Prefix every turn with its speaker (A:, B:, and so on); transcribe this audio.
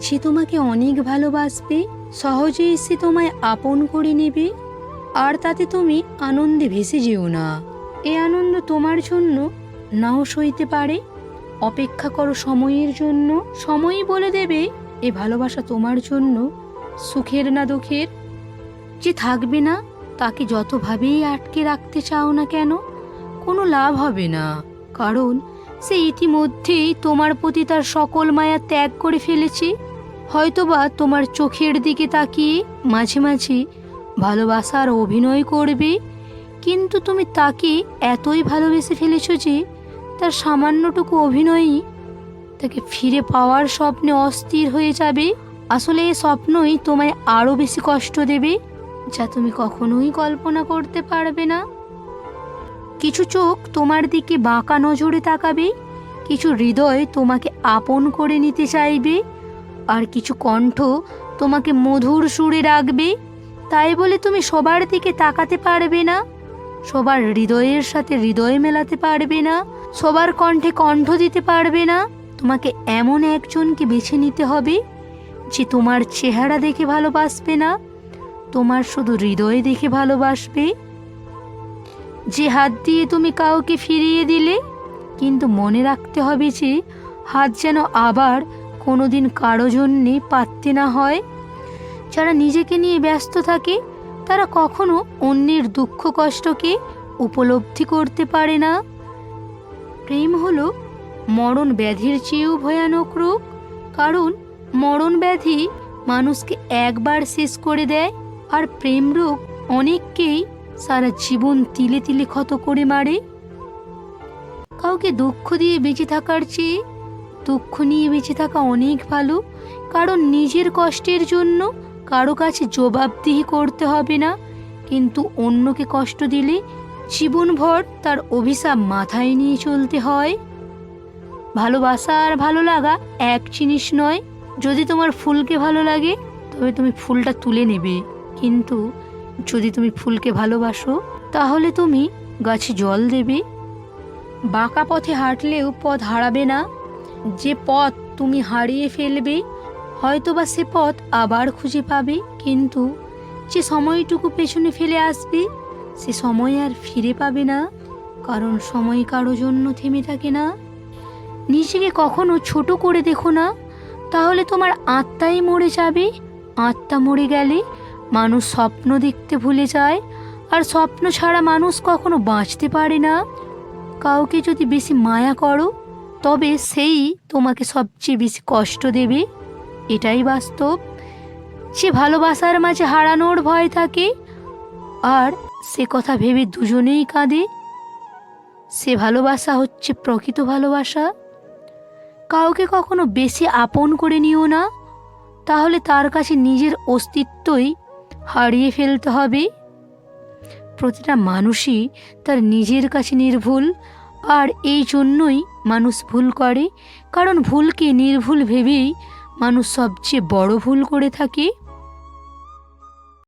A: যে তোমাকে অনেক ভালোবাসবে, সহজেই সে তোমায় আপন করে নেবে, আর তাতে তুমি আনন্দে ভেসে যেও না। এ আনন্দ তোমার জন্য নাও সইতে পারে। অপেক্ষা করো সময়ের জন্য, সময়ই বলে দেবে এ ভালোবাসা তোমার জন্য সুখের না দুঃখের। যে থাকবে না তাকে যতভাবেই আটকে রাখতে চাও না কেন, কোনো লাভ হবে না। কারণ সে ইতিমধ্যেই তোমার প্রতি তার সকল মায়া ত্যাগ করে ফেলেছে। হয়তোবা তোমার চোখের দিকে তাকিয়ে মাঝে মাঝে ভালোবাসার অভিনয় করবে, কিন্তু তুমি তাকে এতই ভালোবেসে ফেলেছ যে তার সামান্যটুকু অভিনয়ই তাকে ফিরে পাওয়ার স্বপ্নে অস্থির হয়ে যাবে। আসলে এই স্বপ্নই তোমায় আরও বেশি কষ্ট দেবে, যা তুমি কখনোই কল্পনা করতে পারবে না। কিছু চোখ তোমার দিকে বাঁকা নজরে তাকাবে, কিছু হৃদয় তোমাকে আপন করে নিতে চাইবে, আর কিছু কণ্ঠ তোমাকে মধুর সুরে রাখবে। তাই বলে তুমি সবার দিকে তাকাতে পারবে না, সবার হৃদয়ের সাথে হৃদয় মেলাতে পারবে না, সবার কণ্ঠে কণ্ঠ দিতে পারবে না। তোমাকে এমন একজনকে বেছে নিতে হবে যে তোমার চেহারা দেখে ভালোবাসবে না, তোমার শুধু হৃদয় দেখে ভালোবাসবে। যে হাত দিয়ে তুমি কাউকে ফিরিয়ে দিলে, কিন্তু মনে রাখতে হবে যে হাত যেন আবার কোনোদিন কারো জন্যে পাততে না হয়। যারা নিজেকে নিয়ে ব্যস্ত থাকে তারা কখনো অন্যের দুঃখ কষ্টকে উপলব্ধি করতে পারে না। প্রেম হলো মরণ ব্যাধির চেয়েও ভয়ানক রোগ, কারণ মরণ ব্যাধি মানুষকে একবার শেষ করে দেয়, আর প্রেম রোগ অনেককেই সারা জীবন তিলে তিলে ক্ষত করে মারে। কাউকে দুঃখ দিয়ে বেঁচে থাকার চেয়ে দুঃখ নিয়ে বেঁচে থাকা অনেক ভালো, কারণ নিজের কষ্টের জন্য কারো কাছে জবাবদিহি করতে হবে না, কিন্তু অন্যকে কষ্ট দিলে জীবনভর তার অভিশাপ মাথায় নিয়ে চলতে হয়। ভালোবাসা আর ভালো লাগা এক জিনিস নয়। যদি তোমার ফুলকে ভালো লাগে তবে তুমি ফুলটা তুলে নেবে, কিন্তু যদি তুমি ফুলকে ভালোবাসো তাহলে তুমি গাছে জল দেবে। বাঁকা পথে হাঁটলেও পথ হারাবে না। যে পথ তুমি হারিয়ে ফেলবে হয়তোবা সে পথ আবার খুঁজে পাবে, কিন্তু যে সময়টুকু পেছনে ফেলে আসবে সে সময় আর ফিরে পাবে না, কারণ সময় কারো জন্য থেমে থাকে না। নিজেকে কখনো ছোট করে দেখো না, তাহলে তোমার আত্মাই মরে যাবে। আত্মা মরে গেলে মানুষ স্বপ্ন দেখতে ভুলে যায়, আর স্বপ্ন ছাড়া মানুষ কখনো বাঁচতে পারে না। কাউকে যদি বেশি মায়া করো তবে সেই তোমাকে সবচেয়ে বেশি কষ্ট দেবে, এটাই বাস্তব। সে ভালোবাসার মাঝে হারানোর ভয় থাকে, আর সে কথা ভেবে দুজনেই কাঁদে। সে ভালোবাসা হচ্ছে প্রকৃত ভালোবাসা। কাউকে কখনো বেশি আপন করে নিও না, তাহলে তার কাছে নিজের অস্তিত্বই হারিয়ে ফেলতে হবে। প্রতিটা মানুষই তার নিজের কাছে নির্ভুল, আর এই জন্যই মানুষ ভুল করে, কারণ ভুলকে নির্ভুল ভেবেই মানুষ সবচেয়ে বড় ভুল করে থাকে।